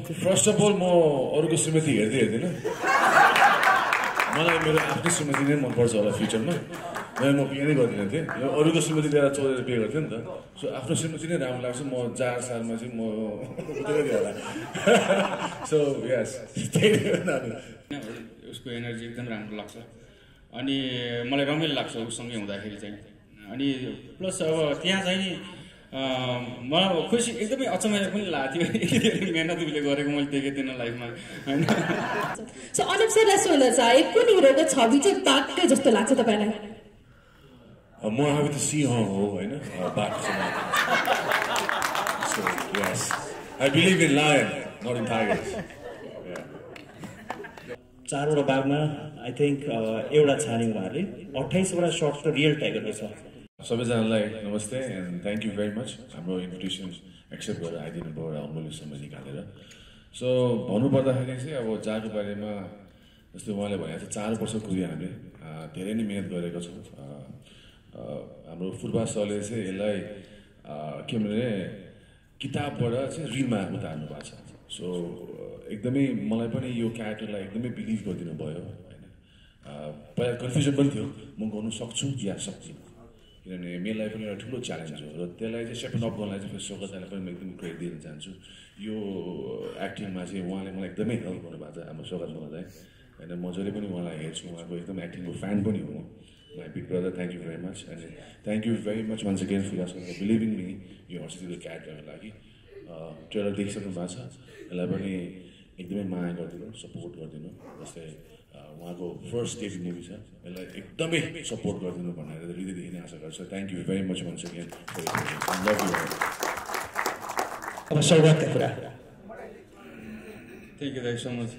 First of all म अरूको श्रीमती हेर्दैन मलाई मेरो आफ्नो श्रीमती नै मनपर्छ होला फ्युचरमा म बिहे नै गर्दिनँ थिएँ अरूको श्रीमती लिएर चोरेर बिहे गर्थेँ नि त सो आफ्नो श्रीमती नै राम्रो लाग्छ म 4 सालमा चाहिँ म होला सो यस उसको एनर्जी एकदम राम्रो लाग्छ अनि मलाई रमाइलो लाग्छ उसँगै हुँदाखेरि चाहिँ अनि प्लस अब त्यहाँ चाहिँ मलाई खुसी एकदमै अचम्म पनि लाग्थ्यो मेहनत उसले गरेको मैले देखेको थिएन लाइफमा होइन सो अनुप सरलाई सोध्न चाहे कुन हिरोको छवि चाहिँ बाघकै जस्तो लाग्छ तपाईँलाई म happy to see her हो होइन बाघ so yes I believe in lion not in tigers चारवटा बाघमा आई थिङ्क एउटा छाने उहाँहरूले 28वटा सर्ट्सको रियल टाइगर रहेछ सबैजनालाई नमस्ते and thank you very much हाम्रो इन्भिटेसन एक्सेप्ट गरेर आइदिनु भयो एउटा अमूल्य समय निकालेर सो भन्नुपर्दाखेरि चाहिँ अब जाको बारेमा जस्तै उहाँले भनेको छ 4 वर्ष कुद्यो हामीले धेरै नै मिहिनेत गरेको छौँ हाम्रो फुटबल सरले चाहिँ यसलाई के भने किताबबाट चाहिँ रिलमा उतार्नु भएको छ सो एकदमै मलाई पनि यो क्यारेक्टरलाई एकदमै बिलिभ गरिदिनु भयो होइन पहिला कन्फ्युजन पनि थियो म गर्नु सक्छु या सक्दिनँ किनभने मेरो लागि पनि एउटा ठुलो च्यालेन्ज हो र त्यसलाई चाहिँ सेपन अप गर्नलाई चाहिँ फेरि शोकतालाई पनि म एकदम क्रेडिट दिन चाहन्छु यो एक्टिङमा चाहिँ उहाँले मलाई एकदमै हेल्प गर्नुभएको छ हाम्रो शोकत मलाई होइन म जहिले पनि उहाँलाई हेर्छु उहाँको एकदम एक्टिङको फ्यान पनि हो my big brother thank you very much and thank you very much once again for believing me यो हर्सिदिएको क्यारेक्टरको लागि ट्रेलर देखिसक्नु भएको छ यसलाई पनि एकदमै माया गरिदिनु सपोर्ट गरिदिनु जस्तै उहाँको फर्स्ट स्टेज मुभी छ यसलाई एकदमै सपोर्ट गरिदिनु भनेर हृदयदेखि नै आशा गर्छु thank you very much once again love you अब सौगातका कुरा थ्याङ्क यू दाइ सो मच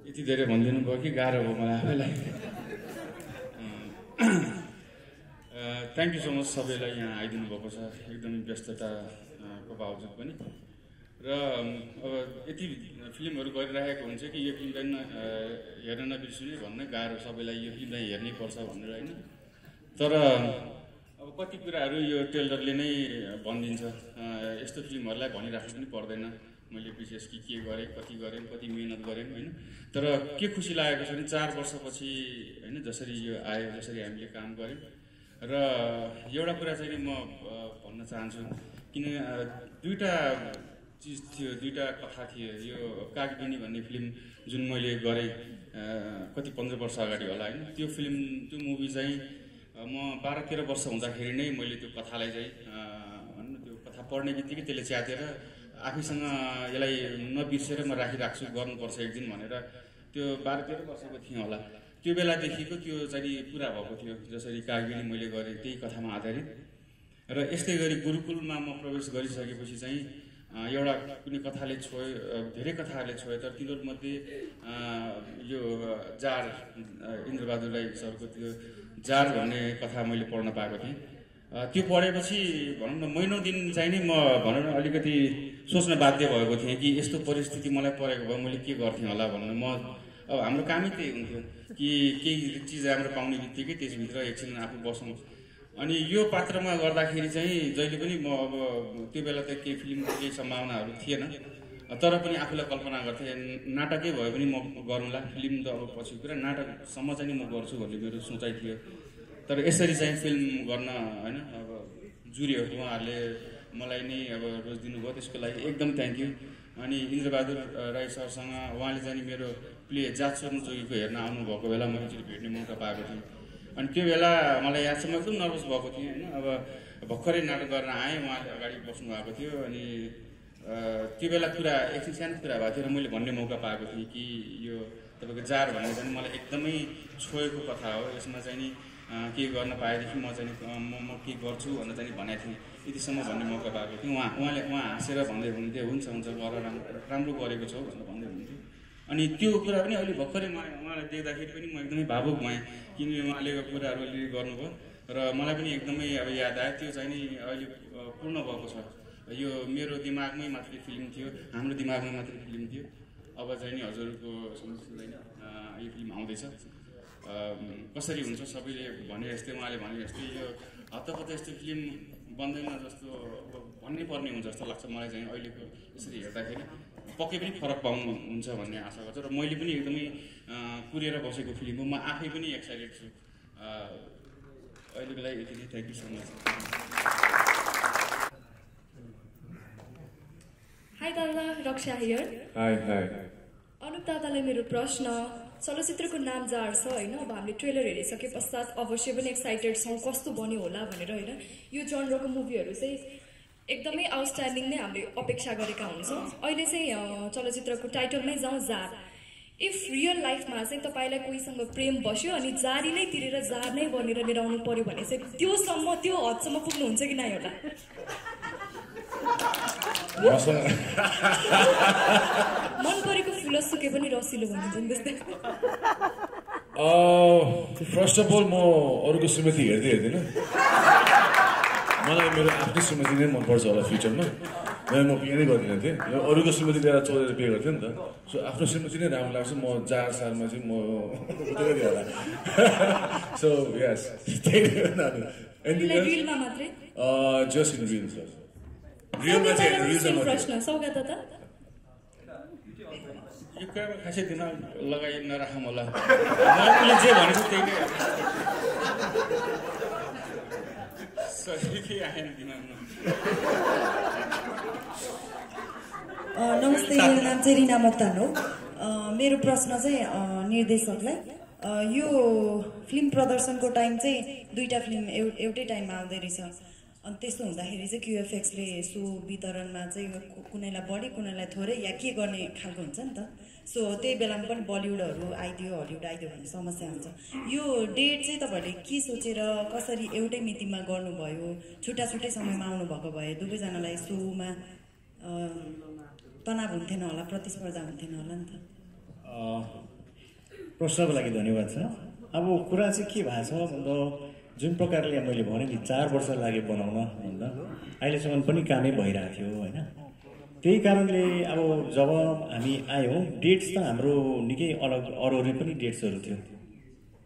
यति धेरै भनिदिनु भयो कि गाह्रो भयो मलाई आफैलाई थ्याङ्क यू सो मच सबैलाई यहाँ आइदिनु भएको छ एकदमै व्यस्तताको बावजुद पनि र अब यति फिल्महरू गरिरहेको हुन्छ कि यो फिल्म पनि हेर्न नबिर्सिने भन्न गाह्रो सबैलाई यो फिल्म चाहिँ हेर्नै पर्छ भनेर होइन तर अब कति कुराहरू यो ट्रेलरले नै भनिदिन्छ यस्तो फिल्महरूलाई भनिराख्नु पनि पर्दैन मैले विशेष के गरेँ कति गरेँ कति मिहिनेत गरेँ होइन तर के खुसी लागेको छ भने 4 वर्षपछि होइन जसरी यो आयो जसरी हामीले काम गऱ्यौँ र एउटा कुरा चाहिँ म भन्न चाहन्छु किन दुईवटा चिज थियो दुईवटा कथा थियो यो कागबिनी भन्ने फिल्म जुन मैले गरेँ कति 15 वर्ष अगाडि होला होइन त्यो फिल्म त्यो मुभी चाहिँ म 12-13 वर्ष हुँदाखेरि नै मैले त्यो कथालाई चाहिँ भनौँ न त्यो कथा पढ्ने बित्तिकै त्यसले च्यातेर आफैसँग यसलाई नबिर्सेर म राखिराख्छु गर्नुपर्छ एक दिन भनेर त्यो 12-13 वर्षको थिएँ होला त्यो बेलादेखिको त्यो चाहिँ पुरा भएको थियो जसरी कागबिनी मैले गरेँ त्यही कथामा आधारित र यस्तै गरी गुरुकुलमा म प्रवेश गरिसकेपछि चाहिँ एउटा कुनै कथाले छोयो धेरै कथाहरूले छोयो तर तिनीहरूमध्ये यो जार इन्द्रबहादुर राई सरको त्यो जार भन्ने कथा मैले पढ्न पाएको थिएँ त्यो पढेपछि भनौँ न महिनौँ दिन चाहिँ नै म भनौँ न अलिकति सोच्न बाध्य भएको थिएँ कि यस्तो परिस्थिति मलाई परेको भए मैले के गर्थेँ होला भनेर म अब हाम्रो कामै त्यही हुन्थ्यो कि केही चिज राम्रो पाउने बित्तिकै त्यसभित्र एकछिन आफू बसौँ अनि यो पात्रमा गर्दाखेरि चाहिँ जहिले पनि म अब त्यो बेला त केही फिल्मको केही सम्भावनाहरू थिएन तर पनि आफूलाई कल्पना गर्थेँ नाटकै भयो भने म गरौँला फिल्म त अब पछि कुरा नाटकसम्म चाहिँ म गर्छु भन्ने मेरो सोचाइ थियो तर यसरी चाहिँ फिल्म गर्न होइन अब जुर्यो उहाँहरूले मलाई नै अब रोज दिनुभयो त्यसको लागि एकदम थ्याङ्क यू अनि इन्द्रबहादुर राई सरसँग उहाँले चाहिँ मेरो प्ले जात सोध्नु जोगीको हेर्न आउनुभएको बेला मैले एकचोटि भेट्ने मौका पाएको थिएँ अनि त्यो बेला मलाई याद छ म एकदम नर्भस भएको थिएँ होइन अब भर्खरै नाटक गर्न आएँ उहाँले अगाडि बस्नु भएको थियो अनि त्यो बेला कुरा एकछिन सानो कुरा भएको थियो र मैले भन्ने मौका पाएको थिएँ कि यो तपाईँको जार भन्ने चाहिँ मलाई एकदमै छोएको कथा हो यसमा चाहिँ नि के गर्न पाएदेखि म चाहिँ म के गर्छु भनेर चाहिँ भनेको थिएँ यतिसम्म भन्ने मौका पाएको थिएँ उहाँ हाँसेर भन्दै हुनुहुन्थ्यो हुन्छ गर राम्रो गरेको छौ भनेर भन्दै हुनुहुन्थ्यो अनि त्यो कुरा पनि अहिले भर्खरै उहाँलाई देख्दाखेरि पनि म एकदमै भावुक भएँ किनभने उहाँले कुराहरू अलिअलि गर्नुभयो र मलाई पनि एकदमै अब याद आयो त्यो चाहिँ नि अहिले पूर्ण भएको छ यो मेरो दिमागमै मात्रै फिल्म थियो हाम्रो दिमागमा मात्रै फिल्म थियो अब चाहिँ नि हजुरको समस्या यो फिल्म आउँदैछ कसरी हुन्छ सबैले भने जस्तै उहाँले भने जस्तै यो हत्तपत्त यस्तो फिल्म बन्दैन जस्तो भन्नै पर्ने हुन्छ जस्तो लाग्छ मलाई चाहिँ अहिलेको यसरी हेर्दाखेरि पक्कै पनि फरक पाउनुहुन्छ भन्ने आशा गर्छु र मैले पनि एकदमै कुरेर बसेको फिल्म हो। म आफै पनि एक्साइटेड छु। अहिलेको लागि यति नै। Thank you so much. Hi दादा, Raksha here. Hi hi. Anup दादालाई मेरो प्रश्न, चलचित्रको नाम जार छ होइन, अब हामीले ट्रेलर हेरिसके पश्चात अवश्य पनि एक्साइटेड छौँ कस्तो बन्यो होला भनेर होइन। यो जनरको मुभीहरू चाहिँ एकदमै आउटस्ट्यान्डिङ नै हामीले अपेक्षा गरेका हुन्छौँ। अहिले चाहिँ चलचित्रको टाइटलमै जाउँ, जार। इफ रियल लाइफमा चाहिँ तपाईँलाई कोहीसँग प्रेम बस्यो अनि जारी नै तिरेर जार नै बनेर लिएर आउनु पर्यो भने चाहिँ त्यो हदसम्म पुग्नुहुन्छ कि नै होला? मन परेको फुलसुके पनि रसिलो भनिन्छ नि त्यस्तै। फर्स्ट अफ अल म अरूको श्रीमती हेर्दैन। मलाई मेरो आफ्नै श्रीमती नै मनपर्छ होला फ्युचरमा। म बिहे नै गर्दिनँ थिएँ, अरूको श्रीमती लिएर चोरेर बिहे गर्थेँ नि त। सो आफ्नो श्रीमती नै राम्रो लाग्छ। म जार सालमा चाहिँ म उतै होला। सो यस, रिलमा मात्रै जस्ट इन रिल सर। रिलमा चाहिँ प्रश्न सौगात दादा, यो कुरामा खासै दिमाग लगाइ नराखौँ होला। मैले जे भनेको त्यही नै सही आएन दिमागमा। नमस्ते, मेरो नाम चाहिँ रिना मोक्तान हो। मेरो प्रश्न चाहिँ निर्देशकलाई, यो फिल्म प्रदर्शनको टाइम चाहिँ दुईवटा फिल्म एउटै टाइममा आउँदै रहेछ। अनि त्यस्तो हुँदाखेरि चाहिँ क्युएफएक्सले सो वितरणमा चाहिँ कुनैलाई बढी कुनैलाई थोरै या के गर्ने खालको हुन्छ नि त। सो त्यही बेलामा पनि बलिउडहरू आइदियो हलिउड आइदियो भन्ने समस्या हुन्छ। यो डेट चाहिँ तपाईँहरूले के सोचेर कसरी एउटै मितिमा गर्नुभयो? छुट्टा छुट्टै समयमा आउनुभएको भए दुवैजनालाई सोमा तनाव हुन्थेन होला, प्रतिस्पर्धा हुन्थेन होला नि त। प्रश्नको लागि धन्यवाद छ। अब कुरा चाहिँ के भएको छ भन्दा जुन प्रकारले मैले भने नि 4 वर्ष लाग्यो बनाउन भन्दा अहिलेसम्म पनि कामै भइरहेको थियो होइन। त्यही कारणले अब जब हामी आयौँ डेट्स त हाम्रो निकै अलग अरू पनि डेट्सहरू थियो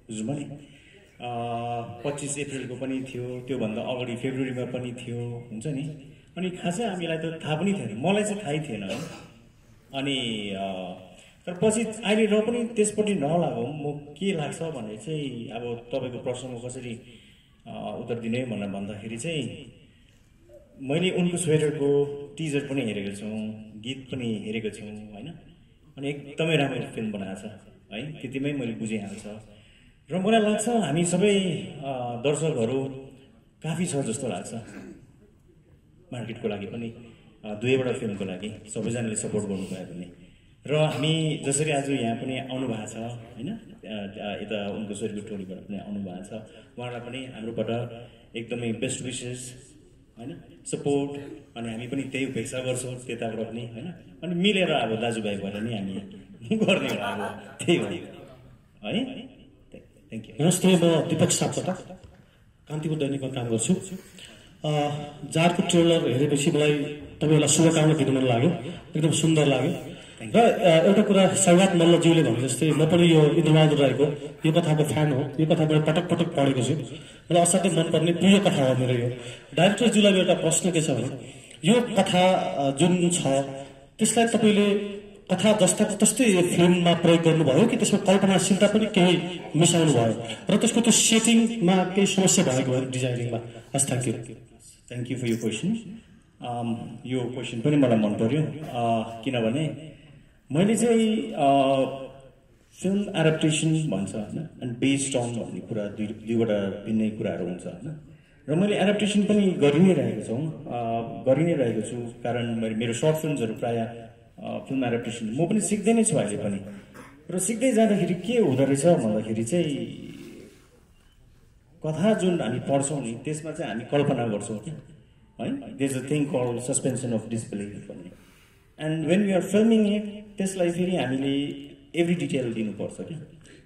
बुझ्नु नि। 25 अप्रिलको पनि थियो, त्योभन्दा अगाडि फेब्रुअरीमा पनि थियो हुन्छ नि। अनि खासै हामीलाई त थाहा पनि थिएन, मलाई चाहिँ थाहै थिएन है। अनि तर पछि अहिले र पनि त्यसपट्टि नलागौँ म के लाग्छ भने चाहिँ अब तपाईँको प्रश्नको कसरी उत्तर दिने भनेर भन्दाखेरि चाहिँ मैले उनको स्वेटरको टिजर पनि हेरेको छु, गीत पनि हेरेको छु होइन। अनि एकदमै राम्रो फिल्म बनाएको छ है, त्यतिमै मैले बुझिहाल्छ। र मलाई लाग्छ हामी सबै दर्शकहरू काफी छ जस्तो लाग्छ मार्केटको लागि पनि, दुवैवटा फिल्मको लागि सबैजनाले सपोर्ट गर्नुभयो भने। र हामी जसरी आज यहाँ पनि आउनु भएको छ होइन, यता उनको शरीरको टोलीबाट पनि आउनु भएको छ, उहाँलाई पनि हाम्रोबाट एकदमै बेस्ट विसेस होइन, सपोर्ट। अनि हामी पनि त्यही उपेक्षा गर्छौँ त्यताबाट पनि होइन। अनि मिलेर अब दाजुभाइ भएर नि हामी गर्ने हो, अब त्यही हो है। Thank you. नमस्ते, म दिपक सापकोटा, कान्तिपुर दैनिकमा काम गर्छु। जारको ट्रेलर हेरेपछि मलाई तपाईँहरूलाई शुभकामना दिन मन लाग्यो, एकदम सुन्दर लाग्यो। र एउटा कुरा सौगात मल्लज्यूले भने जस्तै म पनि यो इन्द्रबहादुर राईको यो कथाको फ्यान हो। यो कथा मैले पटक पटक पढेको छु र असाध्यै मनपर्ने प्रिय कथा हो मेरो यो। डाइरेक्टरज्यूलाई एउटा प्रश्न के छ भने यो कथा जुन छ त्यसलाई तपाईँले कथा जस्ताको तस्तै फिल्ममा प्रयोग गर्नुभयो कि त्यसमा कल्पनाशीलता पनि केही मिसाउनु भयो र त्यसको त्यो सेटिङमा केही समस्या भएको भयो डिजाइनिङमा? हस्, thank you. Thank you for यो क्वेसन। यो क्वेसन पनि मलाई मन पर्यो किनभने मैले चाहिँ फिल्म एडप्टेसन भन्छ होइन अनि बेस्ड अन भन्ने कुरा दुईवटा भिन्नै कुराहरू हुन्छ होइन। र मैले एडप्टेसन पनि गरि नै रहेको छु कारण मेरो सर्ट फिल्महरू प्रायः फिल्म एडप्टेसन म पनि सिक्दै नै छु अहिले पनि। र सिक्दै जाँदाखेरि के हुँदो रहेछ भन्दाखेरि चाहिँ कथा जुन हामी पढ्छौँ नि त्यसमा चाहिँ हामी कल्पना गर्छौँ कि है, there is a thing called suspension of disbelief भन्ने। And when we are filming it त्यसलाई फेरि हामीले एभ्री डिटेल दिनुपर्छ कि।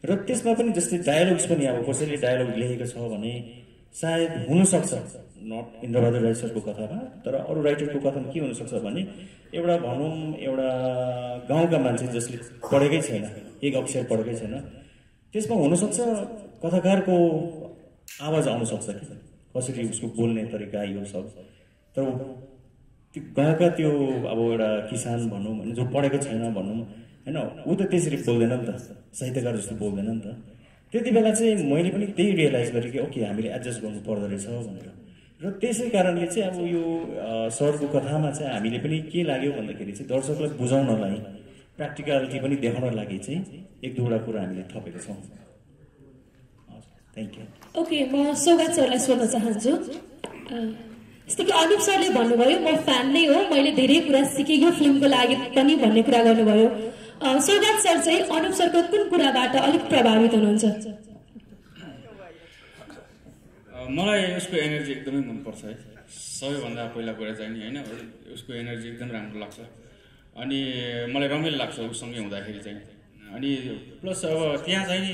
र त्यसमा पनि जस्तै डायलग्स पनि अब कसैले डायलग लेखेको छ भने सायद हुनसक्छ नट इन्द्रबहादुर राई सरको कथामा, तर अरू राइटरको कथामा के हुनसक्छ भने एउटा भनौँ एउटा गाउँका मान्छे जसले पढेकै छैन, एक अक्षर पढेकै छैन, त्यसमा हुनसक्छ कथाकारको आवाज आउनसक्छ कि कसरी उसको बोल्ने तरिका यो सब। तर त्यो गाउँका त्यो अब एउटा किसान भनौँ होइन जो पढेको छैन भनौँ होइन ऊ त त्यसरी बोल्दैन नि त साहित्यकार जस्तो बोल्दैन नि त त्यति बेला चाहिँ मैले पनि त्यही रियलाइज गरेँ कि ओके हामीले एडजस्ट गर्नु पर्दो रहेछ भनेर र त्यसै कारणले चाहिँ अब यो सरको कथामा चाहिँ हामीले पनि के लाग्यो भन्दाखेरि चाहिँ दर्शकलाई बुझाउनलाई प्र्याक्टिकलिटी पनि देखाउन लागि चाहिँ एक दुईवटा कुरा हामीले थपेका छौँ थ्याङ्क यू ओके म सौगात सरलाई सोध्न चाहन्छु जस्तो कि अनुप सरले भन्नुभयो म फ्यान नै हो मैले धेरै कुरा सिकेँ यो फिल्मको लागि पनि भन्ने कुरा गर्नुभयो सौगात सर चाहिँ अनुप सरको कुन कुराबाट अलिक प्रभावित हुनुहुन्छ मलाई उसको एनर्जी एकदमै मनपर्छ है सबैभन्दा पहिला कुरा चाहिँ नि होइन उसको एनर्जी एकदम राम्रो लाग्छ अनि मलाई रमाइलो लाग्छ उसँगै हुँदाखेरि चाहिँ अनि प्लस अब त्यहाँ चाहिँ नि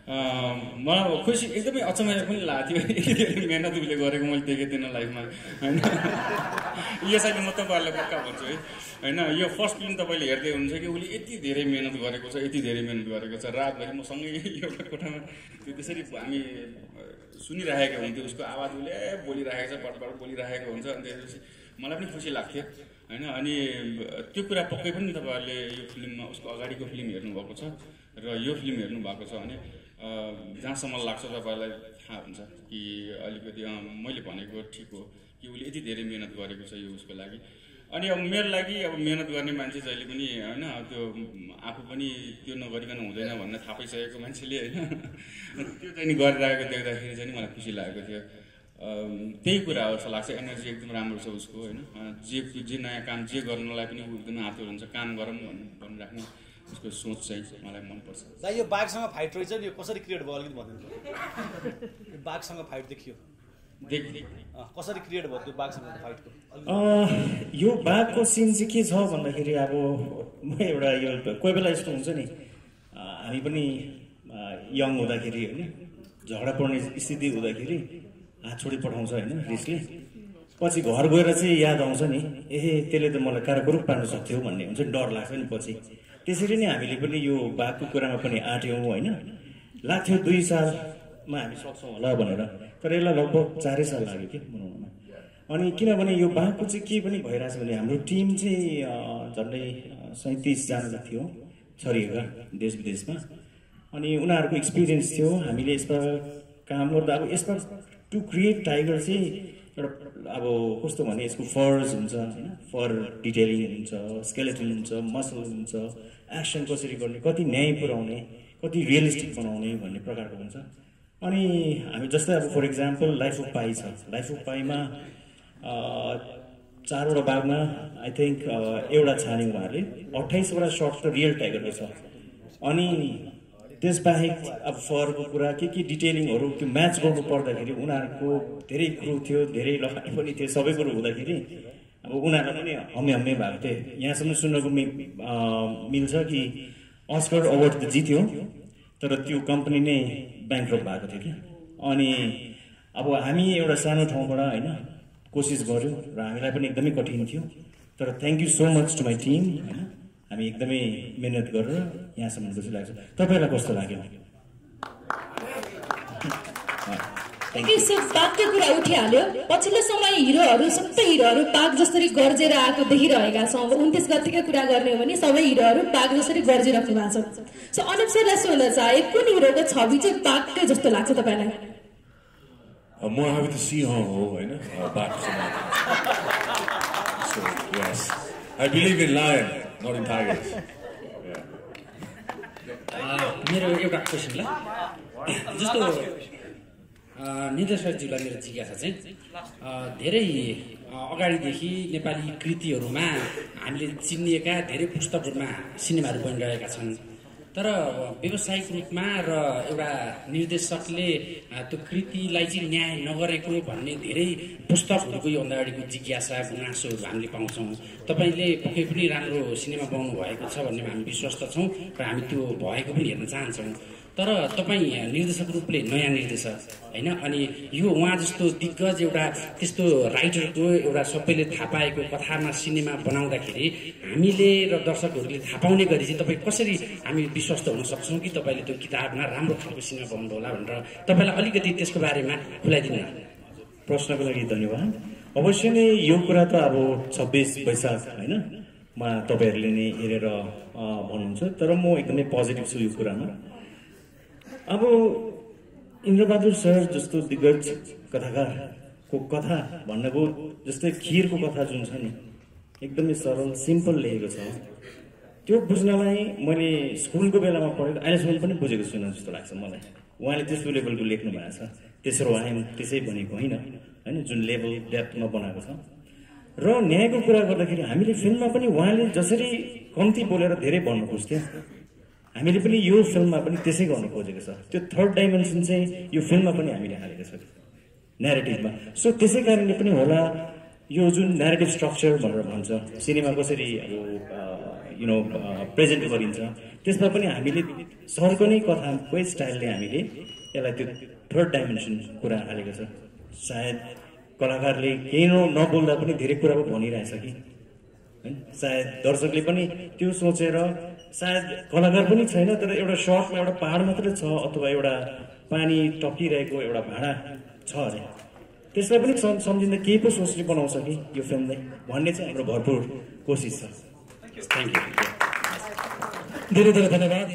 मलाई खुसी एकदमै अचम्म पनि लाग्थ्यो यति मेहनत उसले गरेको मैले देखेको थिएन लाइफमा होइन यसैले म तपाईँहरूलाई पक्का भन्छु है होइन यो फर्स्ट फिल्म तपाईँले हेर्दै हुनुहुन्छ कि उसले यति धेरै मेहनत गरेको छ यति धेरै मेहनत गरेको छ रातभरि म सँगै एउटा कोठामा त्यो त्यसरी हामी सुनिरहेको हुन्थ्यो उसको आवाज उसले बोलिरहेको छ पटपट बोलिरहेको हुन्छ अनि त्यसपछि मलाई पनि खुसी लाग्थ्यो होइन अनि त्यो कुरा पक्कै पनि तपाईँहरूले यो फिल्ममा उसको अगाडिको फिल्म हेर्नुभएको छ र यो फिल्म हेर्नुभएको छ भने जहाँसम्म लाग्छ तपाईँहरूलाई थाहा हुन्छ कि अलिकति मैले भनेको ठिक हो कि उसले यति धेरै मेहनत गरेको छ यो उसको लागि अनि अब मेरो लागि अब मेहनत गर्ने मान्छे जहिले पनि होइन त्यो आफू पनि त्यो नगरिकन हुँदैन भन्ने थाहा पाइसकेको मान्छेले होइन त्यो चाहिँ नि गरिरहेको देख्दाखेरि चाहिँ मलाई खुसी लागेको थियो त्यही कुरा हो जस्तो लाग्छ एनर्जी एकदम राम्रो छ उसको होइन जे नयाँ काम जे गर्नलाई पनि एकदमै आतुर हुन्छ काम गरौँ भनिराख्ने उसको सोच चाहिँ मलाई मनपर्छ दाइ यो बाघसँग फाइट रहेछ नि यो कसरी क्रिएट भयो अलिकति भनिदिनु यो बाघसँग फाइट देखियो कसरी क्रिएट भयो त्यो बाघसँग फाइटको यो बाघको सिन चाहिँ के छ भन्दाखेरि अब म एउटा यो कोही बेला यस्तो हुन्छ नि हामी पनि यङ हुँदाखेरि होइन झगडा पर्ने स्थिति हुँदाखेरि हात छोडी पठाउँछ होइन रिसले पछि घर गएर चाहिँ याद आउँछ नि त्यसले त मलाई कारोको पार्न सक्थ्यो भन्ने हुन्छ डर लाग्छ नि पछि त्यसरी नै हामीले पनि यो बाघको कुरामा पनि आँट्यौँ होइन लाग्थ्यो 2 सालमा हामी सक्छौँ होला भनेर तर यसलाई लगभग 4 साल लाग्यो कि बनाउनमा अनि किनभने यो बाघको चाहिँ के पनि भइरहेछ भने हाम्रो टिम चाहिँ झन्डै 37 जना थियो छरिएका देश विदेशमा अनि उनीहरूको एक्सपिरियन्स थियो हामीले यसमा काम गर्दा अब यसमा टु क्रिएट टाइगर चाहिँ एउटा अब कस्तो भने यसको फर्स हुन्छ होइन फर डिटेलिङ हुन्छ स्केलेटन हुन्छ मसल हुन्छ एक्सन कसरी गर्ने कति न्याय पुर्याउने कति रियलिस्टिक बनाउने भन्ने प्रकारको हुन्छ अनि हामी जस्तै अब फर इक्जाम्पल लाइफ अफ पाई छ लाइफ अफ पाईमा 4वटा बाघमा आई थिङ्क एउटा छाने उहाँहरूले 28वटा सर्ट त रियल टाइगरको छ अनि त्यसबाहेक अब फरको कुरा के डिटेलिङहरू त्यो म्याच गर्नु पर्दाखेरि उनीहरूको धेरै क्रू थियो धेरै लगानी पनि थियो सबै कुरो हुँदाखेरि अब उनीहरूलाई पनि हम्मे भएको थियो यहाँसम्म सुन्नको मिल्छ कि अस्कर अवार्ड त जित्यो तर त्यो कम्पनी नै ब्याङ्क्रप्ट भएको थियो कि अनि अब हामी एउटा सानो ठाउँबाट होइन कोसिस गऱ्यौँ र हामीलाई पनि एकदमै कठिन थियो तर thank you so much to my team होइन हामी एकदमै मेहनत गरेर यहाँसम्म खुसी लाग्छ तपाईँलाई कस्तो लाग्यो बाघको कुरा उठिहाल्यो पछिल्लो समय हिरोहरू सबै हिरोहरू बाघ जसरी गर्जेर आएको देखिरहेका छौँ अब 29 गतिकै कुरा गर्ने हो भने सबै हिरोहरू बाघ जसरी गर्जिराख्नु भएको छ सो अनुप सरलाई सोध्न चाहे कुन हिरोको छवि चाहिँ बाघकै जस्तो लाग्छ तपाईँलाई म हामी त सिंह हो होइन बाघ yes I believe in lion not in tigers मेरो एउटा क्वेसनलाई जस्तो निर्देशकज्यूलाई मेरो जिज्ञासा चाहिँ धेरै अगाडिदेखि नेपाली कृतिहरूमा हामीले चिनिएका धेरै पुस्तकहरूमा सिनेमाहरू बनिरहेका छन् तर व्यावसायिक रूपमा र एउटा निर्देशकले त्यो कृतिलाई चाहिँ न्याय नगरेको भन्ने धेरै पुस्तकहरूको योभन्दा अगाडिको जिज्ञासा गुनासोहरू हामीले पाउँछौँ तपाईँले पक्कै पनि राम्रो सिनेमा बनाउनु भएको छ भन्ने हामी विश्वस्त छौँ र हामी त्यो भएको पनि हेर्न चाहन्छौँ तर तपाईँ निर्देशक रूपले नयाँ निर्देशक होइन अनि यो उहाँ जस्तो दिग्गज एउटा त्यस्तो राइटरको एउटा सबैले थाहा पाएको कथामा सिनेमा बनाउँदाखेरि हामीले र दर्शकहरूले थाहा पाउने गरी चाहिँ तपाईँ कसरी हामी विश्वस्त हुन सक्छौँ कि तपाईँले त्यो किताबमा राम्रो खालको सिनेमा बनाउनु होला भनेर तपाईँलाई अलिकति त्यसको बारेमा खुलाइदिनु न प्रश्नको लागि धन्यवाद अवश्य नै यो कुरा त अब 26 वैशाख होइन मा तपाईँहरूले नै हेरेर भन्नुहुन्छ, तर म एकदमै पोजिटिभ छु यो कुरामा। अब इन्द्रबहादुर सर जस्तो दिग्गज कथाकारको कथा भन्नको जस्तै खिरको कथा जुन छ नि एकदमै सरल सिम्पल लेखेको छ। त्यो बुझ्नलाई मैले स्कुलको बेलामा पढेको अहिलेसम्म पनि बुझेको छुइनँ जस्तो लाग्छ मलाई। उहाँले त्यस्तो लेभलको लेख्नु भएको छ, तेस्रो आयाम त्यसै भनेको होइन होइन, जुन लेभल डेप्थमा बनाएको छ। र न्यायको कुरा गर्दाखेरि हामीले फिल्ममा पनि उहाँले जसरी कम्ती बोलेर धेरै भन्नु खोज्थ्यो, हामीले पनि यो फिल्ममा पनि त्यसै गर्नु खोजेको छ। त्यो थर्ड डाइमेन्सन चाहिँ यो फिल्ममा पनि हामीले हालेको छ न्यारेटिभमा। सो त्यसै कारणले पनि होला यो जुन न्यारेटिभ स्ट्रक्चर भनेर भन्छ, सिनेमा कसरी प्रेजेन्ट गरिन्छ, त्यसमा पनि हामीले सरको नै कथाकै स्टाइलले हामीले यसलाई त्यो थर्ड डाइमेन्सन कुरा हालेको छ। सायद कलाकारले केही नबोल्दा पनि धेरै कुरा पो भनिरहेछ कि होइन, सायद दर्शकले पनि त्यो सोचेर, सायद कलाकार पनि छैन तर एउटा सर्टमा एउटा पहाड मात्रै छ अथवा एउटा पानी टप्किरहेको एउटा भाँडा छ अरे, त्यसलाई पनि सम्झिँदा केही पो सोचले बनाउँछ कि यो फिल्मलाई भन्ने चाहिँ हाम्रो भरपुर कोसिस छ। थ्याङ्क यू, धेरै धेरै धन्यवाद।